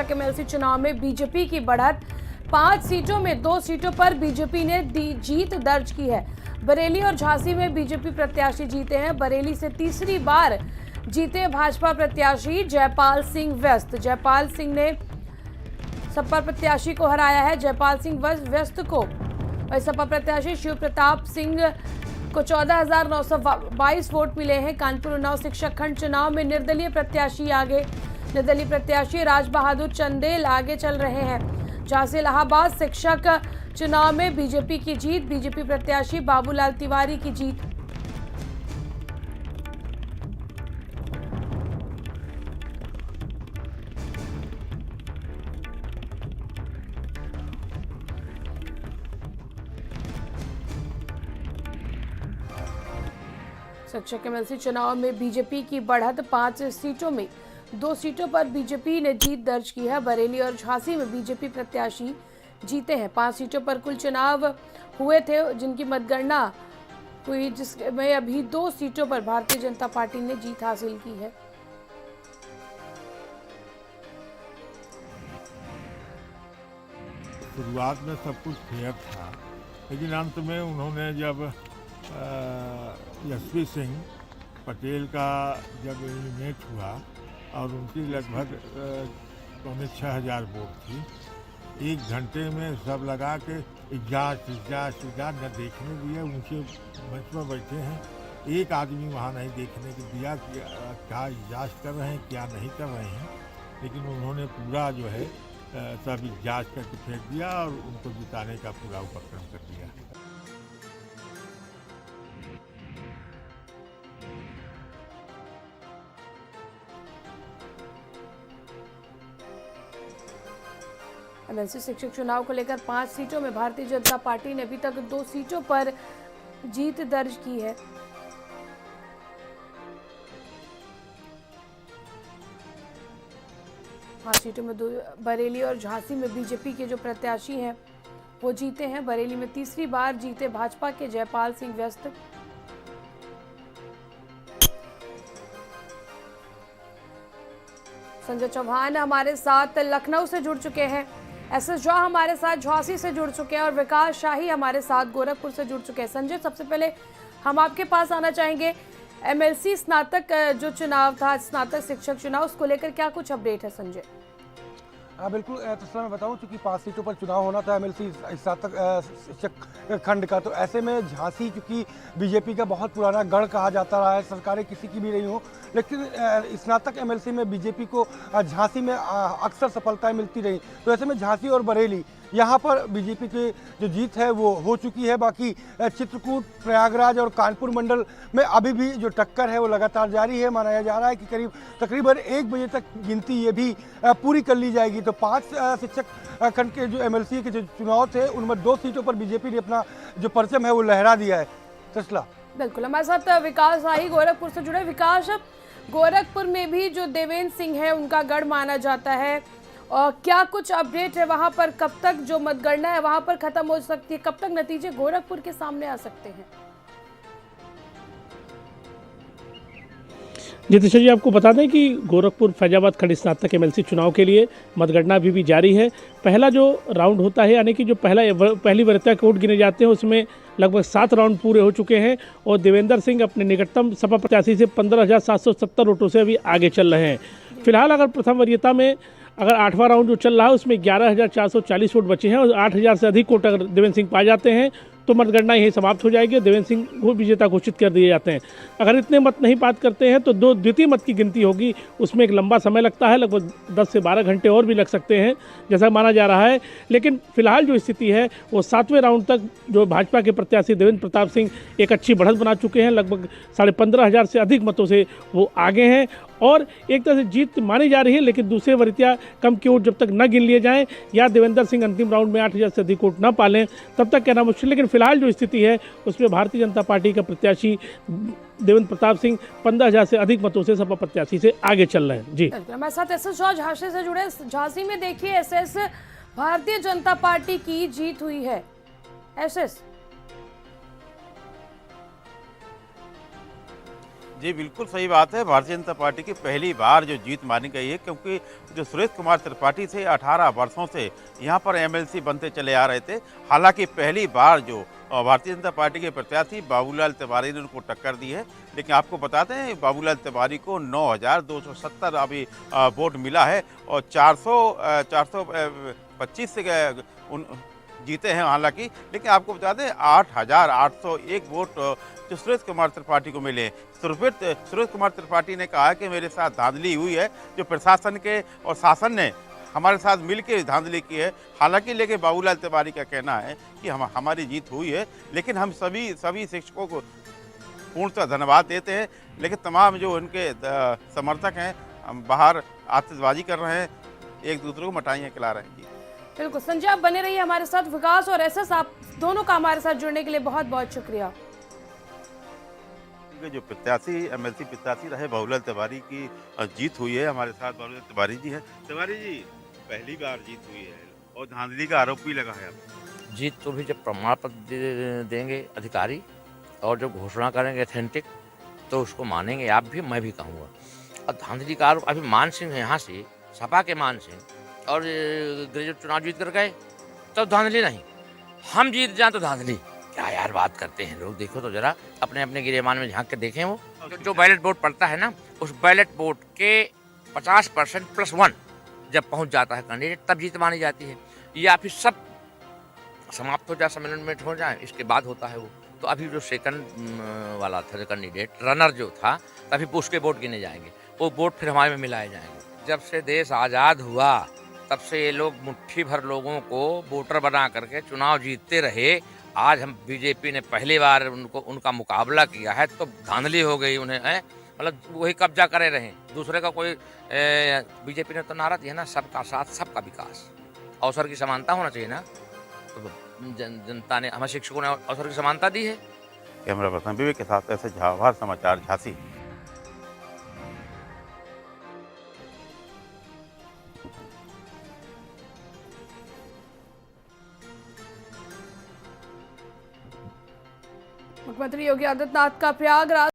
MLC चुनाव में BJP की बढ़त, 5 सीटों में 2 सीटों पर बीजेपी ने जीत दर्ज की है। बरेली और झांसी में बीजेपी प्रत्याशी जीते हैं। बरेली से तीसरी बार जीते भाजपा प्रत्याशी जयपाल सिंह व्यस्त। जयपाल सिंह ने सपा प्रत्याशी को हराया है। जयपाल सिंह व्यस्त को सपा प्रत्याशी शिव प्रताप सिंह को 14,922 वोट मिले हैं। कानपुर उन्नाव शिक्षक खंड चुनाव में निर्दलीय प्रत्याशी आगे। निर्दलीय प्रत्याशी राज बहादुर चंदेल आगे चल रहे हैं। झांसी इलाहाबाद शिक्षक चुनाव में बीजेपी की जीत। बीजेपी प्रत्याशी बाबूलाल तिवारी की जीत। शिक्षक एमएलसी चुनाव में बीजेपी की बढ़त, 5 सीटों में 2 सीटों पर बीजेपी ने जीत दर्ज की है। बरेली और झांसी में बीजेपी प्रत्याशी जीते हैं। 5 सीटों पर कुल चुनाव हुए थे जिनकी मतगणना हुई, जिसमें अभी 2 सीटों पर भारतीय जनता पार्टी ने जीत हासिल की है। शुरुआत में सब कुछ फेयर था, लेकिन अंत में उन्होंने जब यशवी सिंह पटेल का जब एलिमिनेट हुआ और उनकी लगभग 6,500 वोट थी, 1 घंटे में सब लगा के इजाज़ न देखने दिया। ऊँचे मंच पर बैठे हैं, एक आदमी वहाँ नहीं देखने के दिया कि क्या इजाज़ कर रहे हैं क्या नहीं कर रहे हैं, लेकिन उन्होंने पूरा जो है सब इजाज़ करके फेंक दिया और उनको जिताने का पूरा उपक्रम कर दिया। एमएलसी शिक्षक चुनाव को लेकर 5 सीटों में भारतीय जनता पार्टी ने अभी तक 2 सीटों पर जीत दर्ज की है। सीटों में बरेली और झांसी में बीजेपी के जो प्रत्याशी हैं वो जीते हैं। बरेली में तीसरी बार जीते भाजपा के जयपाल सिंह व्यस्त। संजय चौहान हमारे साथ लखनऊ से जुड़ चुके हैं। एसएस झा हमारे साथ झांसी से जुड़ चुके हैं और विकास शाही हमारे साथ गोरखपुर से जुड़ चुके हैं। संजय, सबसे पहले हम आपके पास आना चाहेंगे, एमएलसी स्नातक जो चुनाव था, स्नातक शिक्षक चुनाव, उसको लेकर क्या कुछ अपडेट है संजय? बिल्कुल तो मैं बताऊं, चूंकि 5 सीटों पर चुनाव होना था एमएलसी स्नातक शिक्षक खंड का, तो ऐसे में झांसी चूंकि बीजेपी का बहुत पुराना गढ़ कहा जाता रहा है, सरकारें किसी की भी रही हो, लेकिन स्नातक एमएलसी में बीजेपी को झांसी में अक्सर सफलताएं मिलती रही। तो ऐसे में झांसी और बरेली यहाँ पर बीजेपी की जो जीत है वो हो चुकी है। बाकी चित्रकूट, प्रयागराज और कानपुर मंडल में अभी भी जो टक्कर है वो लगातार जारी है। माना जा रहा है कि तकरीबन 1 बजे तक गिनती ये भी पूरी कर ली जाएगी। तो 5 शिक्षक खंड के जो एमएलसी के जो चुनाव थे उनमें 2 सीटों पर बीजेपी ने अपना जो परचम है वो लहरा दिया है। तस्ला बिल्कुल, हमारे साथ विकास आई गोरखपुर से जुड़े। विकास, गोरखपुर में भी जो देवेंद्र सिंह है उनका गढ़ माना जाता है, और क्या कुछ अपडेट है वहां पर? कब तक जो मतगणना है वहां पर खत्म हो सकती है? कब तक नतीजे गोरखपुर के सामने आ सकते हैं? जितेश्वर जी, आपको बता दें कि गोरखपुर फैजाबाद खंड स्नातक एमएलसी चुनाव के लिए मतगणना अभी भी जारी है। पहला जो राउंड होता है, यानी कि जो पहली वरीयता के वोट गिने जाते हैं, उसमें लगभग 7 राउंड पूरे हो चुके हैं और देवेंद्र सिंह अपने निकटतम सपा प्रत्याशी से 15,770 वोटों से अभी आगे चल रहे हैं। फिलहाल अगर प्रथम वरीयता में अगर 8वां राउंड जो चल रहा है उसमें 11,440 वोट बचे हैं और 8,000 से अधिक वोट अगर देवेंद्र सिंह पा जाते हैं तो मतगणना यही समाप्त हो जाएगी और देवेंद्र सिंह को विजेता घोषित कर दिए जाते हैं। अगर इतने मत नहीं पास करते हैं तो 2 द्वितीय मत की गिनती होगी, उसमें एक लंबा समय लगता है, लगभग 10 से 12 घंटे और भी लग सकते हैं जैसा माना जा रहा है। लेकिन फिलहाल जो स्थिति है वो 7वें राउंड तक जो भाजपा के प्रत्याशी देवेंद्र प्रताप सिंह एक अच्छी बढ़त बना चुके हैं, लगभग 15,500 से अधिक मतों से वो आगे हैं और एक तरह से जीत मानी जा रही है। लेकिन दूसरे वरीयता कम के वोट जब तक न गिन लिए जाएं या देवेंद्र सिंह अंतिम राउंड में 8,000 से अधिक वोट न पालें तब तक कहना मुश्किल। लेकिन फिलहाल जो स्थिति है उसमें भारतीय जनता पार्टी का प्रत्याशी देवेंद्र प्रताप सिंह 15,000 से अधिक मतों से सपा प्रत्याशी से आगे चल रहे हैं। जी, हमारे साथ एसएस झा झांसी से जुड़े। झांसी में देखिए एसएस, भारतीय जनता पार्टी की जीत हुई है। एसएस जी बिल्कुल सही बात है। भारतीय जनता पार्टी की पहली बार जो जीत मानी गई है, क्योंकि जो सुरेश कुमार त्रिपाठी थे 18 वर्षों से यहाँ पर एमएलसी बनते चले आ रहे थे। हालांकि पहली बार जो भारतीय जनता पार्टी के प्रत्याशी बाबूलाल तिवारी ने उनको टक्कर दी है। लेकिन आपको बताते हैं बाबूलाल तिवारी को 9,270 अभी वोट मिला है और 425 से जीते हैं हालांकि। लेकिन आपको बता दें 8,801 वोट जो सुरेश कुमार त्रिपाठी को मिले। सुरेश कुमार त्रिपाठी ने कहा कि मेरे साथ धांधली हुई है, जो प्रशासन के और शासन ने हमारे साथ मिलकर धांधली की है। हालांकि लेकिन बाबूलाल तिवारी का कहना है कि हमारी जीत हुई है, लेकिन हम सभी शिक्षकों को पूर्णतः धन्यवाद देते हैं। लेकिन तमाम जो उनके समर्थक हैं बाहर आतिशबाजी कर रहे हैं, एक दूसरे को मिठाइयाँ खिला रहे हैं। जी बिल्कुल संजय, आप बने रहिए हमारे साथ। विकास और एसएस, आप दोनों का हमारे साथ जुड़ने के लिए बहुत बहुत शुक्रिया। जो प्रत्याशी एमएलसी प्रत्याशी रहे बाबूलाल तिवारी की जीत हुई है। हमारे साथ बाबूलाल तिवारी जी हैं। तिवारी जी, पहली बार जीत हुई है और धांधली का आरोप भी लगा है आपको। जीत तो भी जब प्रमाण पत्र देंगे अधिकारी और जब घोषणा करेंगे अथेंटिक, तो उसको मानेंगे आप भी, मैं भी कहूँगा। और धांधली का आरोप अभी मान सिंह यहाँ से, सपा के मान सिंह और ग्रेजुएट चुनाव जीत कर गए, तब धांधली नहीं। हम जीत जाएं तो धांधली, क्या यार बात करते हैं लोग। देखो तो जरा अपने अपने गिरेबान में झांक के देखें। वो जो बैलेट वोट पड़ता है ना, उस बैलेट वोट के 50% +1 जब पहुंच जाता है कैंडिडेट, तब जीत मानी जाती है। या फिर सब समाप्त हो जाए, सम्मेलन हो जाए, इसके बाद होता है वो। तो अभी जो सेकंड वाला था कैंडिडेट, रनर जो था, तभी उसके वोट गिने जाएंगे। वो वोट फिर हमारे में मिलाए जाएंगे। जब से देश आज़ाद हुआ तब से ये लोग मुट्ठी भर लोगों को वोटर बना करके चुनाव जीतते रहे। आज हम बीजेपी ने पहली बार उनका मुकाबला किया है, तो धांधली हो गई उन्हें, मतलब वही कब्जा करे रहे, दूसरे का कोई। बीजेपी ने तो नारा दिया ना, सबका साथ सबका विकास, अवसर की समानता होना चाहिए ना। तो जनता ने, हमें शिक्षकों ने अवसर की समानता दी है। कैमरा पर्सन विवेक के साथ ऐसे झावार समाचार, झांसी। मुख्यमंत्री योगी आदित्यनाथ का प्रयागराज